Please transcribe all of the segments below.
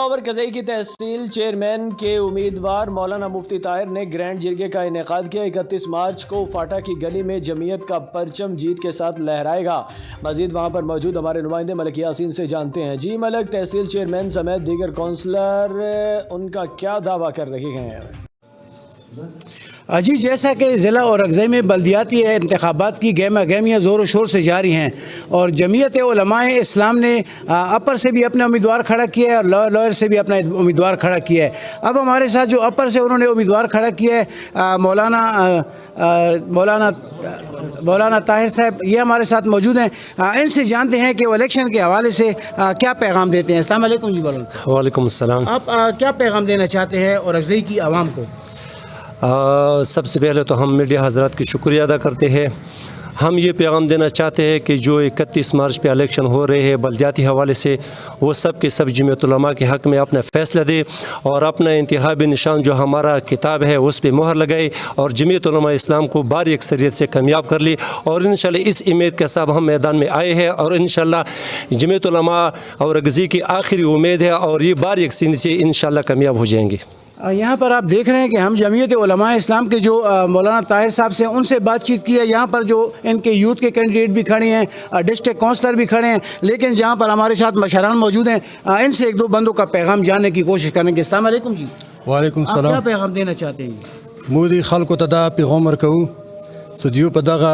اور قضائی کی تحصیل چیئرمین کے امیدوار مولانا مفتی طاہر نے گرینڈ جرگے کا انعقاد کیا۔ 31 مارچ کو فاٹا کی گلی میں جمعیت کا پرچم جیت کے ساتھ لہرائے گا۔ مزید وہاں پر موجود ہمارے نمائندے ملک یاسین سے جانتے ہیں۔ جی ملک، تحصیل چیئرمین سمیت دیگر کونسلر ان کا کیا دعویٰ کر رہے ہیں؟ جی، جیسا کہ ضلع اور اضلاع میں بلدیاتی انتخابات کی گہمیاں زور و شور سے جاری ہیں اور جمعیت علماء اسلام نے اپر سے بھی اپنا امیدوار کھڑا کیا ہے اور لوئر سے بھی اپنا امیدوار کھڑا کیا ہے۔ اب ہمارے ساتھ جو اپر سے انہوں نے امیدوار کھڑا کیا ہے مولانا طاہر صاحب، یہ ہمارے ساتھ موجود ہیں۔ ان سے جانتے ہیں کہ وہ الیکشن کے حوالے سے کیا پیغام دیتے ہیں۔ السلام علیکم جی۔ وعلیکم السلام۔ آپ کیا پیغام دینا چاہتے ہیں اور اضلاع کی عوام کو؟ سب سے پہلے تو ہم میڈیا حضرات کی شکریہ ادا کرتے ہیں۔ ہم یہ پیغام دینا چاہتے ہیں کہ جو 31 مارچ پہ الیکشن ہو رہے ہیں بلدیاتی حوالے سے، وہ سب کے سب جمعیت علماء کے حق میں اپنا فیصلہ دے اور اپنا انتخابی نشان جو ہمارا کتاب ہے اس پہ مہر لگائے اور جمعیت علماء اسلام کو بھاری اکثریت سے کامیاب کر لی۔ اور انشاءاللہ اس امید کے ساتھ ہم میدان میں آئے ہیں اور انشاءاللہ جمعیت علماء اور اغزی کی آخری امید ہے اور یہ بھاری اکثریت سے انشاءاللہ کامیاب ہو جائیں گے۔ یہاں پر آپ دیکھ رہے ہیں کہ ہم جمعیت علماء اسلام کے جو مولانا طاہر صاحب سے ان سے بات چیت کی ہے۔ یہاں پر جو ان کے یوتھ کے کینڈیڈیٹ بھی کھڑے ہیں، ڈسٹرکٹ کونسلر بھی کھڑے ہیں، لیکن جہاں پر ہمارے ساتھ مشران موجود ہیں، ان سے ایک دو بندوں کا پیغام جاننے کی کوشش کریں گے۔ السلام علیکم جی۔ وعلیکم آپ السلام۔ کیا پیغام دینا چاہتے ہیں؟ مودی خلکو ته دا پیغام ورکوو چې دیو په دغه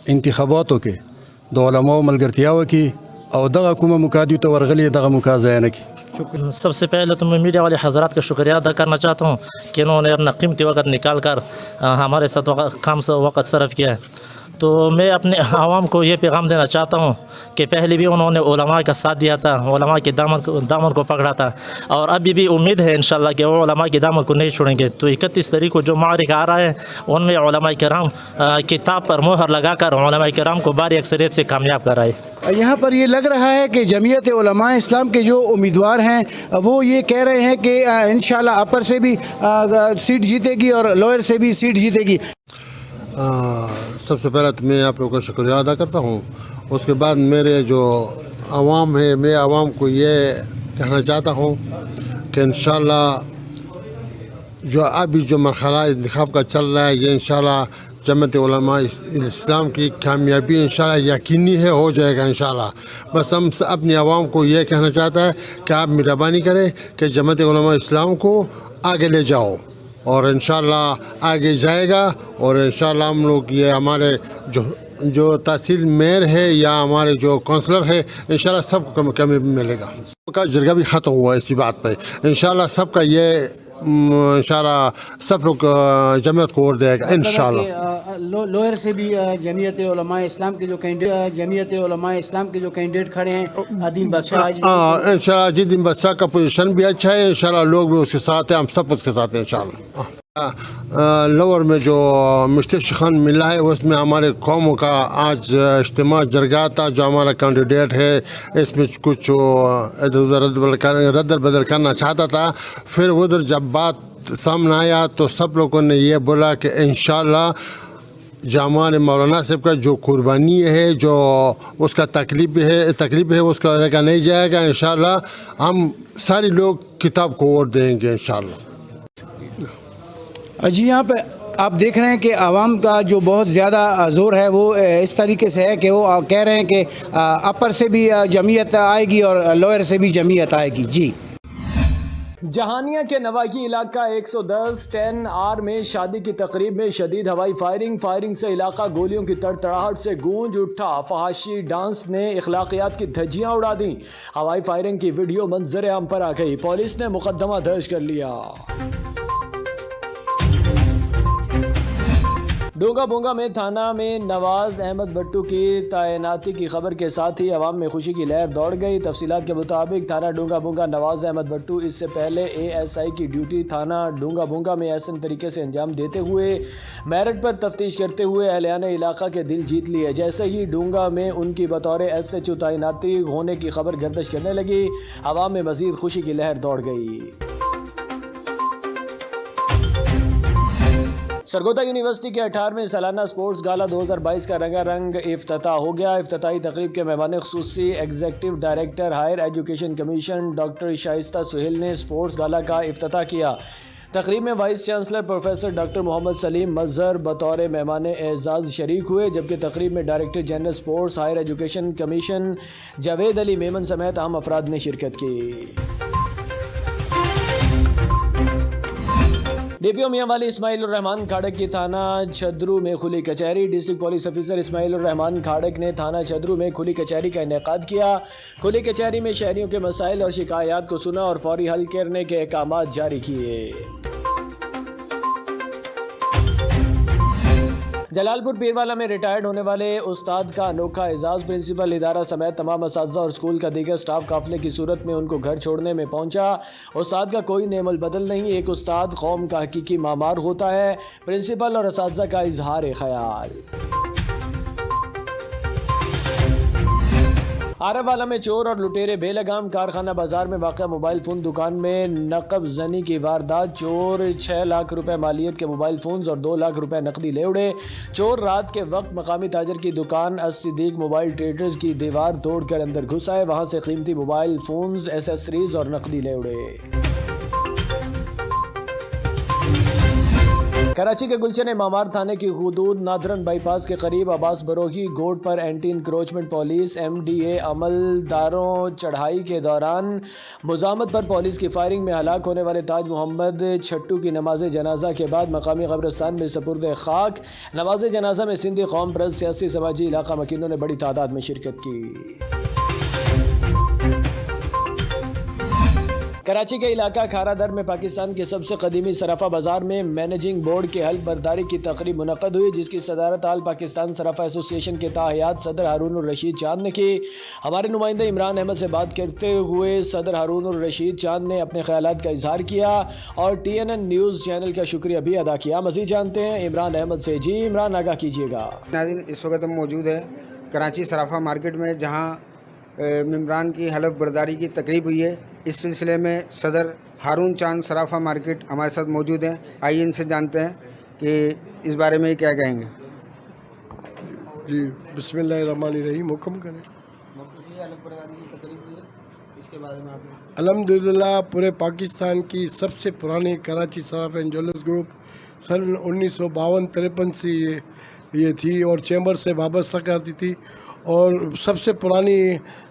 انتخاباتو کې د علماو ملګرتیا وکړي او دغه کومه موقع دیو ته ورغلې دغه موقع ضایع نه کړي۔ سب سے پہلے تو میں میڈیا والے حضرات کا شکریہ ادا کرنا چاہتا ہوں کہ انہوں نے اپنا قیمتی وقت نکال کر ہمارے ساتھ وقت صرف کیا ہے۔ تو میں اپنے عوام کو یہ پیغام دینا چاہتا ہوں کہ پہلے بھی انہوں نے علماء کا ساتھ دیا تھا، علماء کے دامن کو پکڑا تھا اور ابھی بھی امید ہے انشاءاللہ کہ وہ علماء کے دامن کو نہیں چھوڑیں گے۔ تو 31 تاریخ کو جو معرکہ آ رہا ہے ان میں علماء کرام کتاب پر مہر لگا کر علماء کرام کو بھاری اکثریت سے کامیاب کرائے۔ یہاں پر یہ لگ رہا ہے کہ جمعیت علماء اسلام کے جو امیدوار ہیں وہ یہ کہہ رہے ہیں کہ انشاءاللہ اپر سے بھی سیٹ جیتے گی اور لوئر سے بھی سیٹ جیتے گی۔ سب سے پہلے تو میں آپ لوگوں کا شکریہ ادا کرتا ہوں۔ اس کے بعد میرے جو عوام ہے، میں عوام کو یہ کہنا چاہتا ہوں کہ انشاءاللہ جو ابھی جو مرحلہ انتخاب کا چل رہا ہے یہ انشاءاللہ جمعیت علماء اسلام کی کامیابی انشاءاللہ یقینی ہے، ہو جائے گا انشاءاللہ۔ بس ہم اپنی عوام کو یہ کہنا چاہتا ہے کہ آپ مہربانی کریں کہ جمعیت علماء اسلام کو آگے لے جاؤ اور انشاءاللہ آگے جائے گا اور انشاءاللہ ہم لوگ یہ ہمارے جو تحصیل میئر ہے یا ہمارے جو کونسلر ہے انشاءاللہ سب کو کامیابی ملے گا۔ کا جرگہ بھی ختم ہوا اسی بات پہ، انشاءاللہ سب کا یہ انشاءاللہ سب لوگ جمعیت کو ووٹ دے گا انشاءاللہ۔ لوئر سے بھی جمعیت علماء اسلام کے جو کینڈیڈیٹ کھڑے ہیں، عدیم بادشاہ، انشاءاللہ عدیم بادشاہ کا پوزیشن بھی اچھا ہے، انشاءاللہ لوگ بھی اس کے ساتھ ہیں، ہم سب اس کے ساتھ ہیں انشاءاللہ۔ لور میں جو مشتق خان ملا ہے اس میں ہمارے قوموں کا آج اجتماع جرگہ تھا۔ جو ہمارا کینڈیڈیٹ ہے اس میں کچھ ادھر ادھر رد بدل کرنا چاہتا تھا، پھر ادھر جب بات سامنے آیا تو سب لوگوں نے یہ بولا کہ انشاءاللہ جو ہمارے مولانا صاحب کا جو قربانی ہے، جو اس کا تکلیف ہے اس کا لے نہیں جائے گا انشاءاللہ۔ ہم سارے لوگ کتاب کو ووٹ دیں گے انشاءاللہ۔ جی، یہاں پہ آپ دیکھ رہے ہیں کہ عوام کا جو بہت زیادہ زور ہے وہ اس طریقے سے ہے کہ وہ کہہ رہے ہیں کہ اپر سے بھی جمعیت آئے گی اور لوئر سے بھی جمعیت آئے گی۔ جی، جہانیہ کے نواکی علاقہ 110 10R میں شادی کی تقریب میں شدید ہوائی فائرنگ سے علاقہ گولیوں کی تڑتڑاہٹ سے گونج اٹھا۔ فحاشی ڈانس نے اخلاقیات کی دھجیاں اڑا دیں۔ ہوائی فائرنگ کی ویڈیو منظر عام پر آ گئی، پولیس نے مقدمہ درج کر لیا۔ ڈونگا بونگا میں تھانہ میں نواز احمد بٹو کی تعیناتی کی خبر کے ساتھ ہی عوام میں خوشی کی لہر دوڑ گئی۔ تفصیلات کے مطابق تھانہ ڈونگا بونگا نواز احمد بٹو اس سے پہلے ASI کی ڈیوٹی تھانہ ڈونگا بونگا میں احسن طریقے سے انجام دیتے ہوئے میرٹ پر تفتیش کرتے ہوئے اہلیان علاقہ کے دل جیت لیے۔ جیسے ہی ڈونگا میں ان کی بطور SHO تعیناتی ہونے کی خبر گردش کرنے لگی، عوام میں مزید خوشی کی لہر دوڑ گئی۔ सरगोदा यूनिवर्सिटी के 18वें सालाना स्पोर्ट्स गाला 2022 का रंगा रंग इफ्तिताह हो गया। इफ्तिताही तकरीब के मेहमान खुसूसी executive director higher education commission doctor Shaista Sohail ने स्पोर्ट्स गाला का इफ्तिताह किया। तकरीब में vice chancellor professor doctor Mohammad Saleem Mazhar बतौर मेहमान एजाज़ शरीक हुए, जबकि तकरीब में director general sports higher education commission Javed Ali Memon समेत अहम अफराद ने शिरकत की। डीपीओ मियां वाली इस्माइल रहमान खाड़क की थाना छदरू में खुली कचहरी। District police officer Ismail Rehman Khadak ने थाना छदरू में खुली कचहरी का इनेकाद किया। खुली कचहरी में शहरियों के मसाइल और शिकायत को सुना और फौरी हल करने के अहकाम जारी किए। जलालपुर पीरवाला में रिटायर्ड होने वाले उस्ताद का अनोखा एजाज़। प्रिंसिपल इदारा समेत तमाम असातिज़ा और स्कूल का दीगर स्टाफ काफ़िले की सूरत में उनको घर छोड़ने में पहुंचा। उस्ताद का कोई नेमल बदल नहीं, एक उस्ताद कौम का हकीकी मामार होता है। प्रिंसिपल और असातिज़ा का इजहार ख्याल। आरावाला में चोर और लुटेरे बेलगाम। कारखाना बाजार में वाक़ा मोबाइल फ़ोन दुकान में नक़ब ज़नी की वारदात। चोर 6 लाख रुपए मालियत के मोबाइल फ़ोन्स और 2 लाख रुपए नकदी ले उड़े। चोर रात के वक्त मकामी ताजर की दुकान सिद्दीक मोबाइल ट्रेडर्स की दीवार तोड़कर अंदर घुस आए। वहाँ से कीमती मोबाइल फ़ोन्स, एसेसरीज और नकदी ले उड़े। कराची के गुलशन इमामार थाने की हुदूद नादरन बाईपास के करीब अब्बास बरोही गोड पर एंटी इंक्रोचमेंट पुलिस MDA अमलदारों चढ़ाई के दौरान मुजामत पर पुलिस की फायरिंग में हलाक होने वाले ताज मोहम्मद छट्टू की नमाज जनाजा के बाद मकामी कब्रिस्तान में सपुर्द खाक। नमाज जनाजा में सिंधी कौम परस्त सियासी समाजी इलाका मकीनों ने बड़ी तादाद में शिरकत की। कराची के इलाका खारादर में पाकिस्तान के सबसे कदीमी सराफा बाजार में मैनेजिंग बोर्ड के हल्फ बर्दारी की तकरीब मुनक़द हुई, जिसकी सदारत आल पाकिस्तान सराफा एसोसिएशन के ताहयात सदर हारून रशीद चांद ने की। हमारे नुमाइंदे इमरान अहमद से बात करते हुए सदर हारून रशीद चांद ने अपने ख्यालात का इजहार किया और TNN न्यूज़ चैनल का शुक्रिया भी अदा किया। मज़ीद जानते हैं इमरान अहमद से। जी इमरान, आगाह कीजिएगा। नाज़रीन, इस वक्त हम मौजूद है कराची सराफा मार्केट में, जहाँ इमरान की हलफ बर्दारी की तकरीब हुई है। इस सिलसिले में सदर हारून चांद सराफा मार्केट हमारे साथ मौजूद हैं। आइए इनसे जानते हैं कि इस बारे में क्या कहेंगे। जी बिस्मिल्लाहिर्रहमानिर्रहीम। हुक्म करें। हलफ बर्दारी की तकरीब हुई है, इसके बारे में आप। अल्हम्दुलिल्लाह पूरे पाकिस्तान की सबसे पुरानी कराची सराफा एंड ज्वेलर्स ग्रुप सन 1952-53 से ये थी और चैम्बर से वाबस्ता करती थी और सबसे पुरानी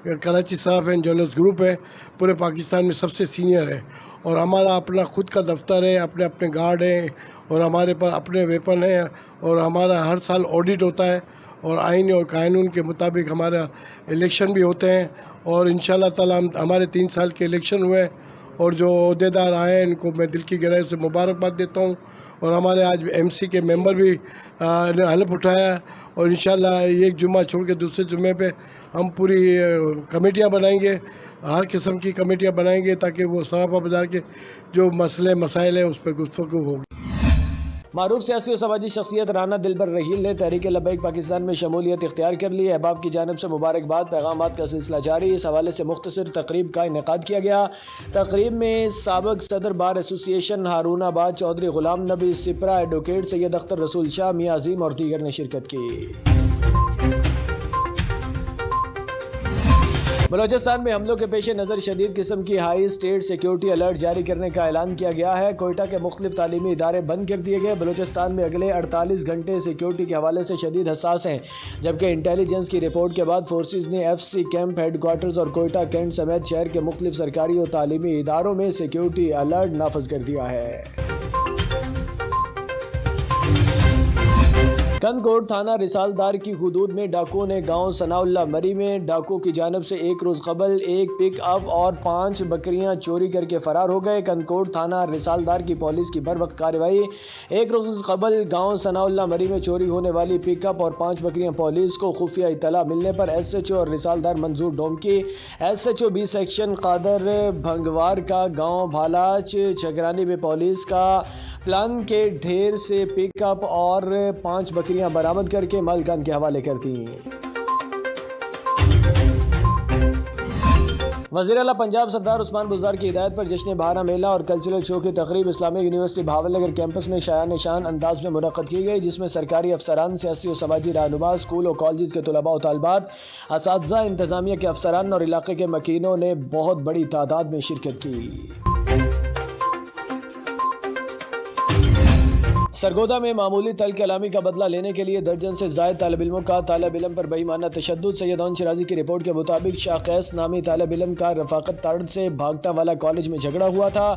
कराची सराफा एंड ज्वेलर्स ग्रुप है। पूरे पाकिस्तान में सबसे सीनियर है और हमारा अपना खुद का दफ्तर है, अपने अपने गार्ड हैं और हमारे पास अपने वेपन हैं और हमारा हर साल ऑडिट होता है और आइन और कानून के मुताबिक हमारा इलेक्शन भी होते हैं और इंशाल्लाह ताला हमारे 3 साल के इलेक्शन हुए और जो अहदेदार आए हैं इनको मैं दिल की गहराई से मुबारकबाद देता हूँ। और हमारे आज MC के मेंबर भी ने हलफ उठाया और इंशाल्लाह एक जुम्मा छोड़ के दूसरे जुम्मे पे हम पूरी कमेटियाँ बनाएंगे, हर किस्म की कमेटियाँ बनाएंगे ताकि वो सराफा बाज़ार के जो मसले मसाइल है उस पर गुफ्तगू होगी। मारूफ सियासी और समाजी शख्सियत राना दिलबर रहील ने तहरीक लब्बैक पाकिस्तान में शमूलियत इख्तियार कर ली। अहबाब की जानिब से मुबारकबाद पैगामात का सिलसिला जारी। इस हवाले से मुख्तसर तकरीब का इनेकाद किया गया। तकरीब में साबिक सदर bar association Harunabad Chaudhary Ghulam Nabi Sipra, advocate Syed Akhtar रसूल शाह, मियां अजीम और दीगर ने शिरकत की। बलोचिस्तान में हमलों के पेश नज़र शदीद किस्म की हाई स्टेट सिक्योरिटी अलर्ट जारी करने का ऐलान किया गया है। कोयटा के मुख्तलिफ तालीमी इदारे बंद कर दिए गए। बलोचिस्तान में अगले 48 घंटे सिक्योरिटी के हवाले से शदीद हसास हैं, जबकि इंटेलिजेंस की रिपोर्ट के बाद फोर्सेज ने FC कैंप, हेडक्वार्टर्स और कोयटा कैंट समेत शहर के मुख्तलिफ सरकारी और तालीमी इदारों में सिक्योरिटी अलर्ट नाफज कर दिया है। कंदकोट थाना रिसालदार की हुदूद में डाकुओं ने गांव सनाउल्ला मरी में डाकुओं की जानिब से एक रोज़ कबल एक पिक अप और 5 बकरियां चोरी करके फरार हो गए। कंदकोट थाना रिसालदार की पुलिस की बर वक्त कार्रवाई। एक रोज़ कबल गांव सनाउल्ला मरी में चोरी होने वाली पिकअप और 5 बकरियां पुलिस को खुफिया इत्तला मिलने पर SHO और रिसालदार Manzoor Domki, SHO B section Qadir Bhangwar का गाँव भालाच छगरानी में पुलिस का प्लान के ढेर से पिकअप और 5 बकरियां बरामद करके मालिकान के हवाले कर दी। वज़ीर आला पंजाब सरदार उस्मान बुज़दार की हिदायत पर जश्न बहारा मेला और कल्चरल शो की तकरीब इस्लामिक यूनिवर्सिटी भावलनगर कैंपस में शायान शान अंदाज में मुनक़्क़द की गई, जिसमें सरकारी अफसरान, सियासी और समाजी रहनुमा, स्कूल और कॉलेज के तलबा और तालिबात, असातिज़ा, इंतज़ामिया के अफसरान और इलाके के मकीनों ने बहुत बड़ी तादाद में शिरकत की। सरगोदा में मामूली तल कलामी का बदला लेने के लिए दर्जन से ज़ायद तालिब इल्मों का तालिब इल्म पर बेईमाना तशद्दुद। सैयद ओन शिराजी की रिपोर्ट के मुताबिक शाक़ैस नामी तालिब इल्म का रफ़ाकत तारड़ से भागटा वाला कॉलेज में झगड़ा हुआ था।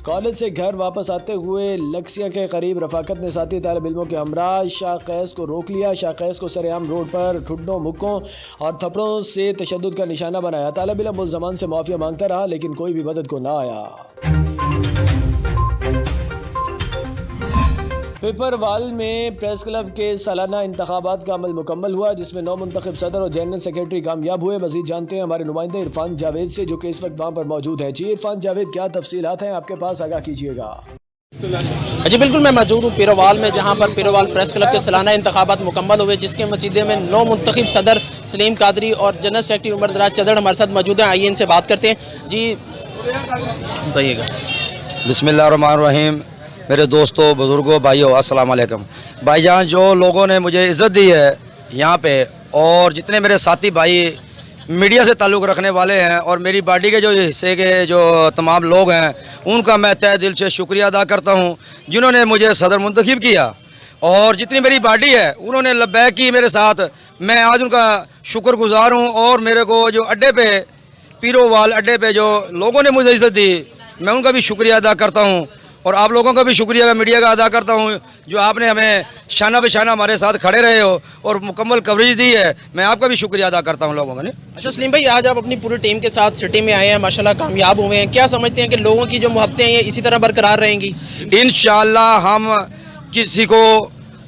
कॉलेज से घर वापस आते हुए लक्सिया के करीब रफ़ाकत ने साथी तालिब इल्मों के हमरा शाक़ैस को रोक लिया। शाक़ैस को सरेआम रोड पर ठुड्डों, मुक्कों और थप्पड़ों से तशद्दुद का निशाना बनाया। तालिब इल्म मुल्ज़मान से माफ़िया मांगता रहा, लेकिन कोई भी मदद को ना आया। पिपरवाल में प्रेस क्लब के सालाना इंतखाबात का अमल मुकम्मल हुआ, जिसमें 9 मुंतखब सदर और जनरल सेक्रेटरी कामयाब हुए। मज़ीद जानते हैं हमारे नुमाइंदे इरफान जावेद से, जो कि इस वक्त वहाँ पर मौजूद है। जी इरफान जावेद, क्या तफसीलात हैं आपके पास, आगाह कीजिएगा। जी बिल्कुल, मैं मौजूद हूँ पीरोवाल में, जहाँ पर पीरोवाल प्रेस क्लब के सालाना इंतखाबात मुकम्मल हुए, जिसके नतीजे में 9 मुंतखब सदर सलीम कादरी और जनरल सेक्रेटरी उमर दराज चदड़ हमारे साथ मौजूद हैं। आइए इनसे बात करते हैं। जी बताइएगा। बिस्मिल्लाहिर्रहमानिर्रहीम। मेरे दोस्तों, बुज़ुर्गों, भाइयों, अस्सलाम वालेकुम। भाईजान, जो लोगों ने मुझे इज़्ज़त दी है यहाँ पे, और जितने मेरे साथी भाई मीडिया से ताल्लुक़ रखने वाले हैं और मेरी पार्टी के जो हिस्से के जो तमाम लोग हैं, उनका मैं तहे दिल से शुक्रिया अदा करता हूँ, जिन्होंने मुझे सदर मुंतखब किया। और जितनी मेरी पार्टी है, उन्होंने लब्बैक की मेरे साथ, मैं आज उनका शुक्रगुज़ार हूँ। और मेरे को जो अड्डे पे, पीरोवाल अड्डे पे जो लोगों ने मुझे इज़्ज़त दी, मैं उनका भी शुक्रिया अदा करता हूँ। और आप लोगों का भी शुक्रिया मीडिया का अदा करता हूँ, जो आपने हमें शाना बशाना हमारे साथ खड़े रहे हो और मुकम्मल कवरेज दी है। मैं आपका भी शुक्रिया अदा करता हूँ लोगों ने। अच्छा सलीम भाई, आज आप अपनी पूरी टीम के साथ सिटी में आए हैं, माशाल्लाह कामयाब हुए हैं। क्या समझते हैं कि लोगों की जो मोहब्बतें हैं ये इसी तरह बरकरार रहेंगी? इंशाअल्लाह हम किसी को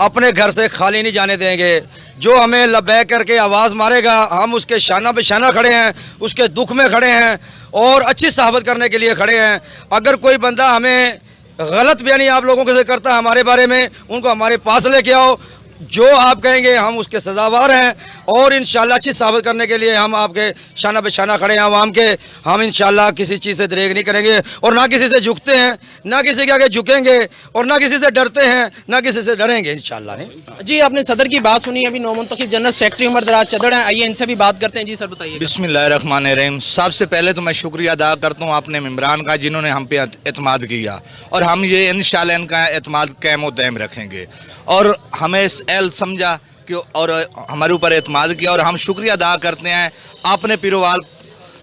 अपने घर से खाली नहीं जाने देंगे। जो हमें लब्बैक करके आवाज़ मारेगा, हम उसके शाना बशाना खड़े हैं, उसके दुख में खड़े हैं और अच्छी सहाबत करने के लिए खड़े हैं। अगर कोई बंदा हमें गलत बयानी आप लोगों के से करता है हमारे बारे में, उनको हमारे पास लेके आओ, जो आप कहेंगे हम उसके सजावार हैं। और इंशाल्लाह अच्छी साबित करने के लिए हम आपके शाना पे शाना खड़े हैं आवाम के। हम इंशाल्लाह किसी चीज़ से दरेग नहीं करेंगे और ना किसी से झुकते हैं, ना किसी के आगे झुकेंगे और ना किसी से डरते हैं, ना किसी से डरेंगे इंशाल्लाह नहीं। जी आपने सदर की बात सुनी, अभी 9 मुंतखब जनरल सेक्रेटरी उमर दराज चदड़ हैं, आइए इनसे भी बात करते हैं। जी सर बताइए। बिस्मिल्लाहिर्रहमानिर्रहीम। सबसे पहले तो मैं शुक्रिया अदा करता हूँ अपने मेम्बरान का, जिन्होंने हम पे एतमाद किया, और हम ये इंशाल्लाह इनका एतमाद कायम व दायम रखेंगे। और हमें इस एल समझा कि और हमारे ऊपर एतमाद किया, और हम शुक्रिया अदा करते हैं अपने पीरोवाल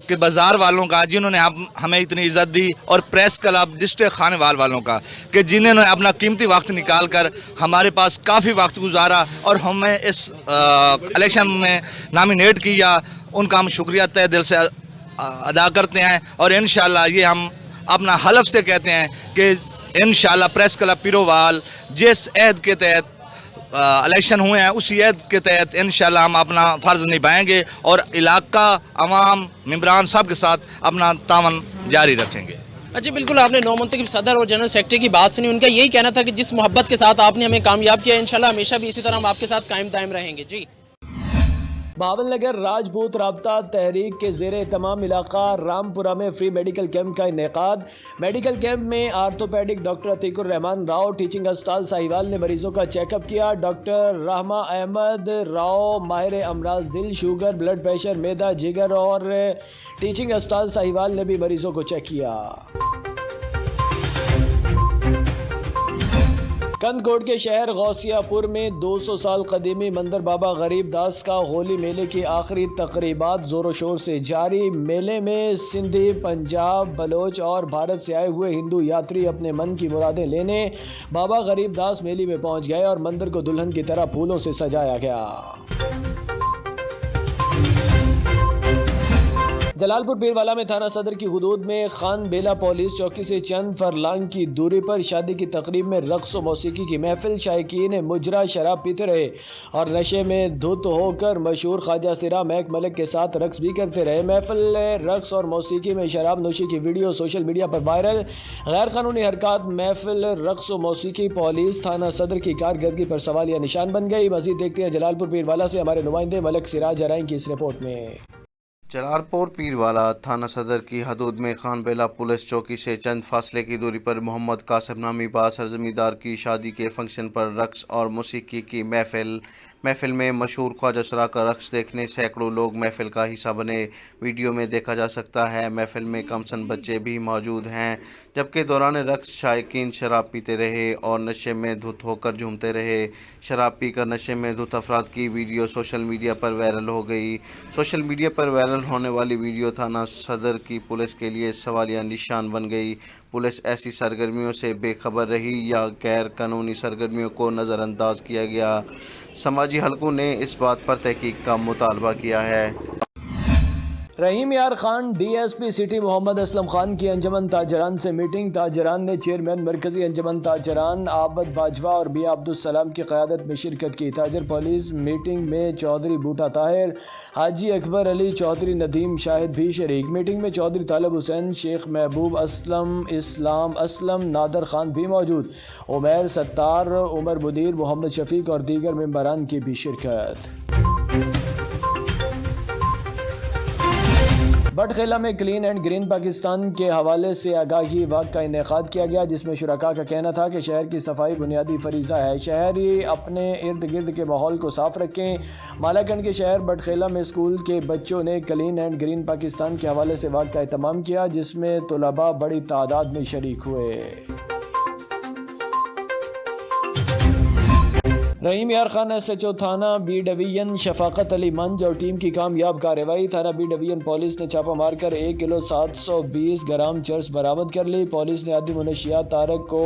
के बाज़ार वालों का, जिन्होंने हमें इतनी इज़्ज़त दी, और प्रेस क्लब डिस्ट्रिक्ट खानेवाल वालों का, कि जिन्होंने अपना कीमती वक्त निकाल कर हमारे पास काफ़ी वक्त गुजारा और हमें इस इलेक्शन में नामिनेट किया। उनका हम शुक्रिया तहे दिल से अदा करते हैं। और इंशाल्लाह ये हम अपना हलफ से कहते हैं कि इंशाल्लाह प्रेस क्लब पीरोवाल जिस अहद के तहत इलेक्शन हुए हैं, उसी अहद के तहत इंशाल्लाह हम अपना फ़र्ज़ निभाएंगे और इलाका, अवाम, मेम्बरान सब के साथ अपना तावन जारी रखेंगे। अच्छा बिल्कुल, आपने 9 मुंतखब सदर और जनरल सेक्रेटरी की बात सुनी। उनका यही कहना था कि जिस मोहब्बत के साथ आपने हमें कामयाब किया, इंशाल्लाह हमेशा भी इसी तरह हम आपके साथ कायम दायम रहेंगे। जी भावलनगर राजपूत राब्ता तहरीक के ज़ेरे तमाम इलाका रामपुरा में फ्री मेडिकल कैंप का इनेकाद। मेडिकल कैंप में orthopaedic doctor Atiqur Rahman Rao, teaching अस्पताल साहिवाल ने मरीजों का चेकअप किया। डॉक्टर रहमा अहमद राव माहिर अमराज दिल, शुगर, ब्लड प्रेशर, मैदा, जिगर और टीचिंग अस्पताल साहिवाल ने भी मरीजों को चेक किया। कंदकोट के शहर गौसियापुर में 200 साल कदीमी मंदिर बाबा गरीब दास का होली मेले की आखिरी तकरीबात ज़ोर शोर से जारी। मेले में सिंधी, पंजाब, बलोच और भारत से आए हुए हिंदू यात्री अपने मन की मुरादें लेने बाबा गरीब दास मेले में पहुंच गए और मंदिर को दुल्हन की तरह फूलों से सजाया गया। जलालपुर पीरवाला में थाना सदर की हुदूद में खान बेला पुलिस चौकी से चंद फरलांग की दूरी पर शादी की तकरीब में रक्स व मौसीकी की महफिल। शायकीन मुजरा शराब पीते रहे और नशे में धुत होकर मशहूर ख्वाजा सिरा महक मलिक के साथ रक्स भी करते रहे। महफिल रक्स और मौसीकी में शराब नोशी की वीडियो सोशल मीडिया पर वायरल। गैर कानूनी हरकत महफिल रक्स व मौसीकी पुलिस थाना सदर की कारकर्दगी पर सवालिया निशान बन गई। मज़ीद देखते हैं जलालपुर पीरवाला से हमारे नुमाइंदे मलिक सिराज जराई की इस रिपोर्ट में। जलालपुर पीरवाला थाना सदर की हदूद में खान बेला पुलिस चौकी से चंद फासले की दूरी पर मोहम्मद कासिम नामी बासर जमींदार की शादी के फंक्शन पर रक्स और मौसीकी की महफिल में मशहूर ख्वाजा सरा का रक्स देखने सैकड़ों लोग महफिल का हिस्सा बने। वीडियो में देखा जा सकता है महफिल में कमसन बच्चे भी मौजूद हैं, जबकि दौरान रक्स शायकीन शराब पीते रहे और नशे में धुत होकर झूमते रहे। शराब पीकर नशे में धुत अफराद की वीडियो सोशल मीडिया पर वायरल हो गई। सोशल मीडिया पर वायरल होने वाली वीडियो थाना सदर की पुलिस के लिए सवालिया निशान बन गई। पुलिस ऐसी सरगर्मियों से बेखबर रही या गैर कानूनी सरगर्मियों को नज़रअंदाज किया गया। समाजी हलकों ने इस बात पर तहकीक का मुतालबा किया है। रहीम यार खान DSP सिटी मोहम्मद असलम खान की अंजमन ताजरान से मीटिंग। ताजरान ने चेयरमैन मरकजी अंजमन ताजरान आबद बाजवा और मियां अब्दुल सलाम की क़यादत में शिरकत की। ताजर पुलिस मीटिंग में चौधरी बूटा ताहिर, हाजी अकबर अली चौधरी, नदीम शाहिद भी शरीक। मीटिंग में चौधरी तालब हुसैन, शेख महबूब असलम, इस्लाम असलम, नादर खान भी मौजूद। उमैर सत्तार, उमर मुदीर, मोहम्मद शफीक और दीगर मेंबरान की भी शिरकत। बटखेला में क्लीन एंड ग्रीन पाकिस्तान के हवाले से आगाही वक्त का इनेकाद किया गया, जिसमें शुरका का कहना था कि शहर की सफाई बुनियादी फरीज़ा है। शहरी अपने इर्द गिर्द के माहौल को साफ़ रखें। मालाकंड के शहर बटखेला में स्कूल के बच्चों ने क्लीन एंड ग्रीन पाकिस्तान के हवाले से वक्त का एहतमाम किया, जिसमें तलबा बड़ी तादाद में शरीक हुए। रहीम यार खान SHO थाना B डिवीजन शफाकत अली मंज और टीम की कामयाब कार्रवाई। थाना B डिवीजन पुलिस ने छापा मारकर 1 किलो 720 ग्राम चर्स बरामद कर ली। पुलिस ने आदि मुनशियात तारक को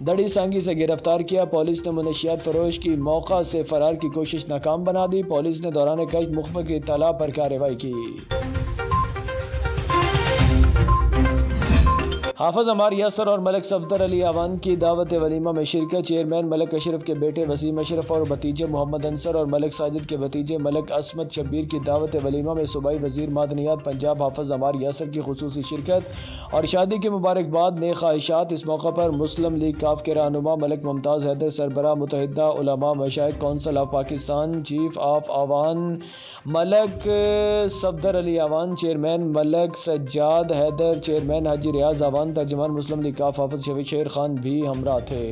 दड़ी सांगी से गिरफ्तार किया। पुलिस ने मुनशियात फरोश की मौका से फरार की कोशिश नाकाम बना दी। पुलिस ने दौरान कश्फ मुखबिर की इत्तला पर कार्रवाई की। हाफिज अमार यासर और मलिक सफदर अली आवान की दावत वलीमा में शिरकत। चेयरमैन मलिक अशरफ के बेटे वसीम अशरफ और भतीजे मोहम्मद अंसर और मलिक साजिद के भतीजे मलिक असमत शब्बीर की दावत वलीमा में सूबाई वजीर मादनियात पंजाब हाफिज अमार यासर की खुसूसी शिरकत और शादी की मुबारकबाद नेक ख्वाहिशात। इस मौका पर मुस्लिम लीग काफ के रहनुमा मलिक मुमताज़ हैदर, सरबराह Muttahida Ulema Mashaikh Council of Pakistan, chief of Awan Malik Safdar Ali Awan, chairman Malik Sajjad Haider, chairman Haji Riaz Awan, तर्जुमान मुस्लिम लीग काफ हाफिज शफीक शेर खान भी हमरा थे।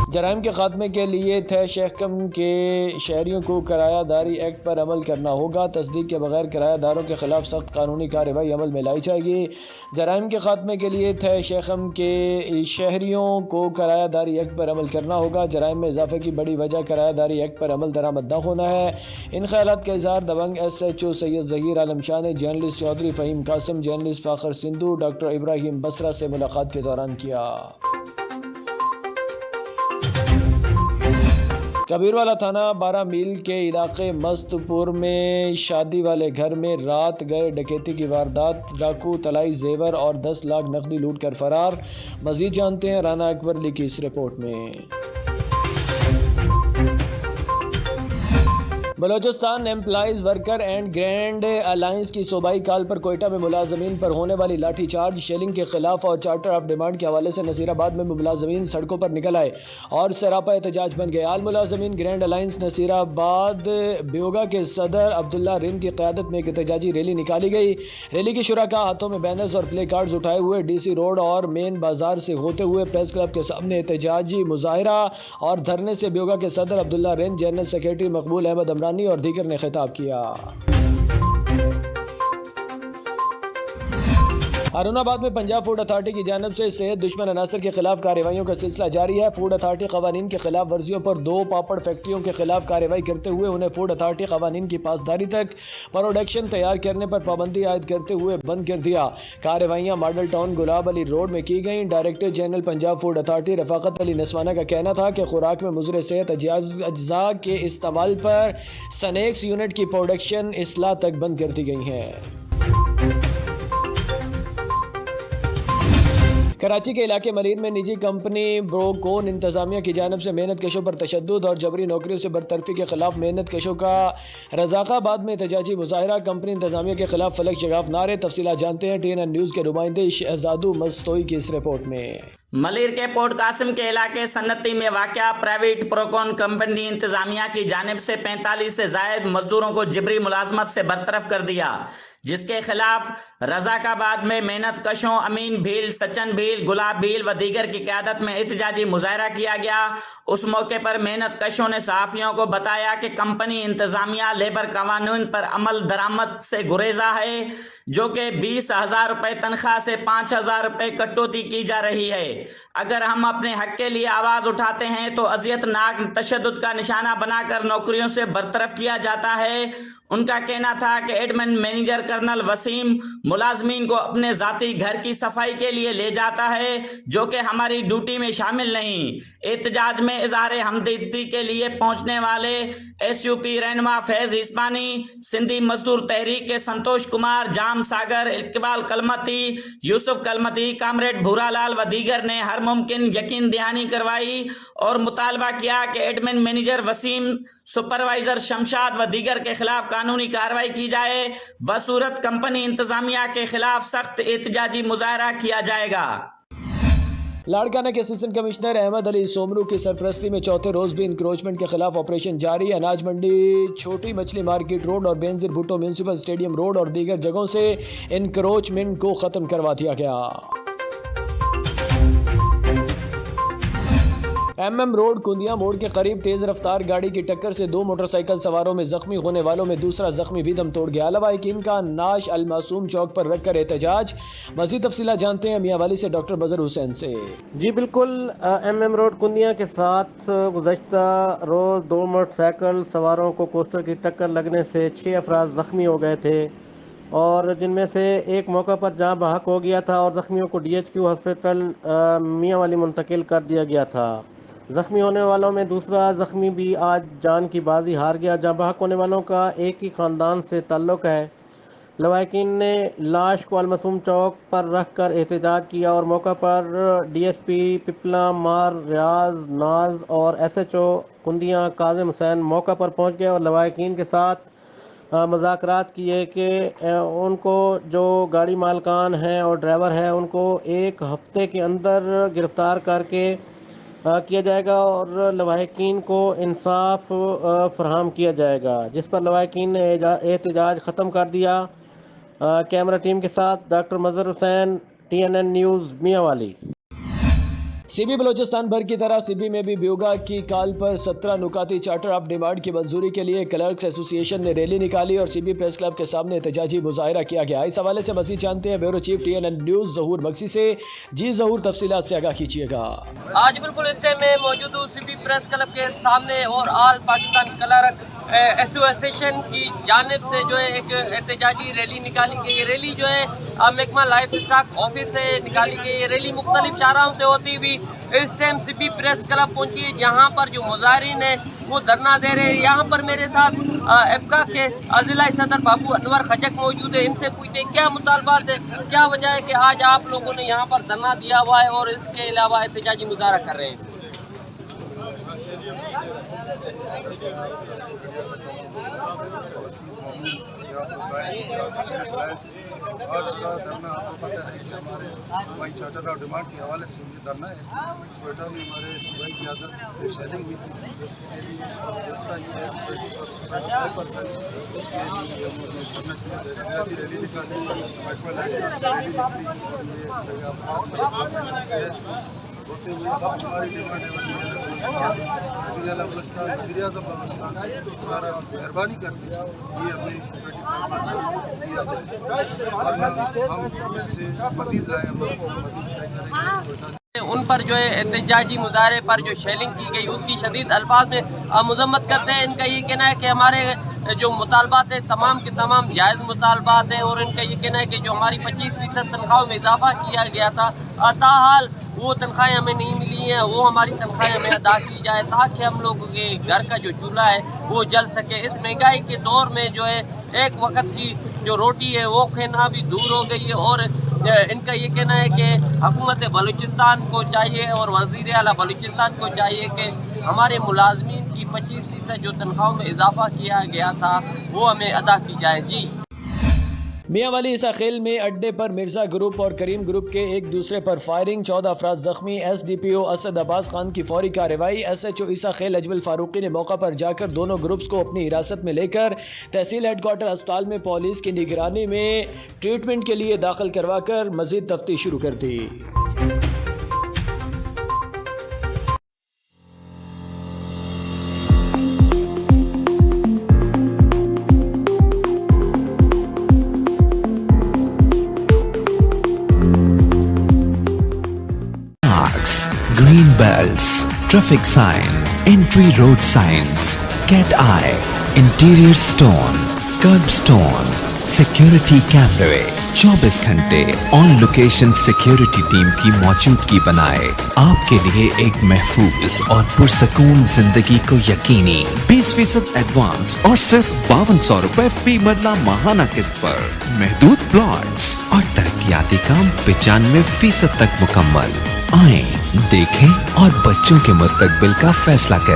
जराइम के खात्मे के लिए तय शहकम के शहरियों को किरायादारी एक्ट पर अमल करना होगा। तस्दीक के बगैर किरायादारों के खिलाफ सख्त कानूनी कार्रवाई अमल में लाई जाएगी। जराइम के खात्मे के लिए तय शहकम के शहरियों को किरायादारी एक्ट पर अमल करना होगा। जराइम में इजाफे की बड़ी वजह किरायादारी एक्ट पर अमल दरामद न होना है। इन ख्यालात का इजहार दबंग SHO सैयद ज़हीर आलम शाह ने journalist Chaudhry Faheem Qasim, journalist Fakhar Sindhu, doctor Ibrahim Basra से मुलाकात के दौरान किया। कबीरवाला थाना 12 मील के इलाके मस्तपुर में शादी वाले घर में रात गए डकैती की वारदात। डाकू तलाई जेवर और 10 लाख नकदी लूट कर फरार। मजीद जानते हैं राना अकबर अली की इस रिपोर्ट में। Balochistan employees worker and grand alliance की सूबाई कॉल पर कोयटा में मुलाजमीन पर होने वाली लाठी चार्ज, शेलिंग के खिलाफ और चार्टर ऑफ डिमांड के हवाले से नसीराबाद में मुलाजमीन सड़कों पर निकल आए और सरापा एहतजाज बन गए। आल मुलाजमीन ग्रैंड अलायंस नसीराबाद ब्योगा के सदर अब्दुल्ला रिन की क़यादत में एक एहतजाजी रैली निकाली गई। रैली की शुराका हाथों में बैनर्स और प्ले कार्ड्स उठाए हुए DC रोड और मेन बाजार से होते हुए प्रेस क्लब के सामने एहतजाजी मुजाहरा और धरने से ब्योगा के सदर अब्दुल्ला रिन, जनरल सेक्रेटरी मकबूल अहमद और दीगर ने खिताब किया। हारूनाबाद में पंजाब फूड अथॉरिटी की जानिब से सेहत दुश्मन अनासर के खिलाफ कार्रवाइयों का सिलसिला जारी है। फूड अथॉरिटी कवानीन के खिलाफ वर्जियों पर 2 पापड़ फैक्ट्रियों के खिलाफ कार्रवाई करते हुए उन्हें फूड अथॉरिटी कवानीन की पासदारी तक प्रोडक्शन तैयार करने पर पाबंदी आयद करते हुए बंद कर दिया। कार्रवाइयाँ model town Gulab Ali road में की गईं। Director general Punjab food authority Rafaqat Ali Naswana का कहना था कि खुराक में मुज़र सेहत अज्जा के इस्तेमाल पर स्नैक्स यूनिट की प्रोडक्शन इस्लाह तक बंद कर दी गई है। कराची के इलाके मलीर में निजी कंपनी ब्रोकोन इंतजामिया की जानिब से मेहनत कशों पर तशद्दुद और जबरी नौकरियों से बरतरफी के खिलाफ मेहनत कशों का रज़ाकाबाद में एहतजाजी मुजाहरा। कंपनी इंतजामिया के खिलाफ फलक शगाफ नारे। तफसीलात जानते हैं TNN न्यूज़ के नुमाइंदे शहजादू मस्तोई की इस रिपोर्ट में। मलिर के पोर्ट कासिम के इलाके सन्नती में वाक़या प्राइवेट प्रोकॉन कंपनी इंतजामिया की जानिब से 45 से जायद मजदूरों को जिबरी मुलाजमत से बरतरफ कर दिया, जिसके खिलाफ रजाकाबाद में मेहनत कशों अमीन भील, सचन भील, गुलाब भील व दीगर की क़यादत में एहतजाजी मुजाहरा किया गया। उस मौके पर मेहनत कशों ने सहाफ़ियों को बताया कि कंपनी इंतजामिया लेबर कानून पर अमल दरामद से गुरेजा है, जो कि 20,000 रुपये तनख्वाह से 5,000 रुपये कटौती की जा रही है। अगर हम अपने हक के लिए आवाज़ उठाते हैं तो अज़ियतनाक तशद्दुद का निशाना बनाकर नौकरियों से बरतरफ किया जाता है। उनका कहना था कि एडमिन मैनेजर कर्नल वसीम मुलाजमीन को अपने ज़ाती घर की सफाई के लिए ले जाता है, जो कि हमारी ड्यूटी में शामिल नहीं। एहतजाज में इज़हार हमदर्दी के लिए पहुंचने वाले SUP रहनुमा फैज़ इस्मानी, सिंधी मजदूर तहरीक के संतोष कुमार, जाम सागर, इकबाल कलमती, यूसुफ कलमती, कामरेड भूरालाल व दीगर ने हर मुमकिन यकीन दहानी करवाई और मुतालबा किया कि admin manager Waseem, supervisor Shamshad व दीगर के खिलाफ कानूनी कार्रवाई की जाए, बसूरत कंपनी इंतजामिया के खिलाफ सख्त एहतजाजी मुजाहरा किया जाएगा। लाड़काना के असिस्टेंट कमिश्नर अहमद अली सोमरू की सरपरस्ती में चौथे रोज भी इंक्रोचमेंट के खिलाफ ऑपरेशन जारी। अनाज मंडी, छोटी मछली मार्केट रोड और Benazir Bhutto municipal stadium road और दीगर जगहों से इंक्रोचमेंट को ख़त्म करवा दिया गया। MM रोड कुंदिया मोड़ के करीब तेज रफ्तार गाड़ी की टक्कर से 2 मोटरसाइकिल सवारों में जख्मी होने वालों में दूसरा जख्मी भी दम तोड़ गया। लवाहिकीन का नाश अल मासूम चौक पर रखकर एहतजाज। मज़ीद तफसीलात जानते हैं मियां वाली से डॉक्टर बजर हुसैन से। जी बिल्कुल, MM रोड कुंदिया के साथ गुज़श्ता रोज़ 2 मोटरसाइकिल सवारों को कोस्टर की टक्कर लगने से 6 अफराद ज़ख्मी हो गए थे और जिनमें से एक मौका पर जाँ बहक हो गया था और ज़ख्मियों को DHQ हॉस्पिटल मियां वाली मुंतकिल कर दिया गया था। ज़ख्मी होने वालों में दूसरा ज़ख्मी भी आज जान की बाजी हार गया। जाँ बहक होने वालों का एक ही ख़ानदान से ताल्लुक़ है। लवाहिकीन ने लाश को अलमासूम चौक पर रख कर एहतजाज किया और मौका पर DSP पिपला मार रियाज नाज और SHO कुंदिया काज़िम हुसैन मौका पर पहुंच गए और लवाहिकीन के साथ मुज़ाकरात किए कि उनको जो गाड़ी मालकान हैं और ड्राइवर है उनको 1 हफ़्ते के अंदर गिरफ़्तार करके किया जाएगा और लवाहिकीन को इंसाफ फराहम किया जाएगा, जिस पर लवाहिकीन ने एहतजाज ख़त्म कर दिया। कैमरा टीम के साथ डॉक्टर मजहर हुसैन, TNN न्यूज़ मियां वाली। CB बलोचिस्तान भर की तरह CB में भी ब्यूगा की कॉल पर 17 नुकाती चार्टर ऑफ डिमांड की मंजूरी के लिए क्लर्क्स एसोसिएशन ने रैली निकाली और CB प्रेस क्लब के सामने एहतजाजी मुजाहरा किया गया। इस हवाले से मज़ीद जानते हैं ब्यूरो चीफ TNN न्यूज़ ज़हूर बख्शी से। जी ज़हूर, तफसीलात से आगाह कीजिएगा। आज बिल्कुल इस टाइम में मौजूद हूँ CB प्रेस क्लब के सामने और ऑल पाकिस्तान क्लर्क एसोसिएशन की जानिब से जो है एक एहतजाजी रैली निकाली गई। ये रैली जो है महकमा लाइफ स्टॉक ऑफिस से निकाली गई। ये रैली मुख्तलिफ शाहराहों से होती हुई इस टाइम CB प्रेस क्लब पहुंची है, जहां पर जो मुजाहिरीन है वो धरना दे रहे हैं। यहाँ पर मेरे साथ एबका के अज़िला सदर बाबू अनवर खजक मौजूद है। इनसे पूछते हैं क्या मुतालबात है, क्या वजह है कि आज आप लोगों ने यहाँ पर धरना दिया हुआ है और इसके अलावा एहतजाजी मुजाहरा कर रहे हैं। आज का धरना आपको पता है कि हमारे सूबाई चार्टर ऑफ डिमांड के हवाले से ये धरना है। कोयटा में हमारे सूबाई क़यादत शेयरिंग हुई थी, उसके लिए दूसरा ये है 25% उसके लिए हमने रैली निकाली, होते हुए हमारी डिमांड है वज़ीर-ए-आज़म बलूचिस्तान से हमारा मेहरबानी करके ये हमें 25% दिया जाए। हम इससे मज़ीद लाएँ, मज़ीद तय करेंगे। उन पर जो है एहतजाजी मुजाहरे पर जो शेलिंग की गई उसकी शदीद अल्फाज में मजम्मत करते हैं। इनका ये कहना है कि हमारे जो मुतालबात है तमाम के तमाम जायज़ मुतालबात हैं और इनका ये कहना है कि जो हमारी 25% तनख्वाहों में इजाफा किया गया था, ताहाल वो तनख्वाहें हमें नहीं मिली हैं, वो हमारी तनख्वाहें हमें अदा की जाए ताकि हम लोगों के घर का जो चूल्हा है वो जल सके। इस महंगाई के दौर में जो है एक वक्त की जो रोटी है वो खाना भी दूर हो गई है और इनका ये कहना है कि हुकूमत बलूचिस्तान को चाहिए और वज़ीर आला बलूचिस्तान को चाहिए कि हमारे मुलाजमीन की 25% जो तनख्वाहों में इजाफा किया गया था वो हमें अदा की जाए। जी मियां वाली ईसा खेल में अड्डे पर मिर्जा ग्रुप और करीम ग्रुप के एक दूसरे पर फायरिंग, 14 अफराद जख्मी। SDPO असद अब्बास खान की फौरी कार्रवाई। SHO ईसा खेल अजमल फारूकी ने मौका पर जाकर दोनों ग्रुप्स को अपनी हिरासत में लेकर तहसील हेडक्वार्टर अस्पताल में पुलिस की निगरानी में ट्रीटमेंट के लिए दाखिल करवाकर मजीद तफ्तीश शुरू कर दी। Green belts, traffic sign, entry road signs, cat eye, interior stone, curb stone, security camera, 24 घंटे ऑन लोकेशन सिक्योरिटी टीम की मौजूदगी बनाए आपके लिए एक महफूज और पुरसकून जिंदगी को यकीनी। 20% एडवांस और सिर्फ 5200 रुपए फी मरला माहाना किस्त पर महदूद प्लॉट्स और तरक्याती काम 95% तक मुकम्मल। आए, देखें और बच्चों के मुस्तकबिल का फैसला करें।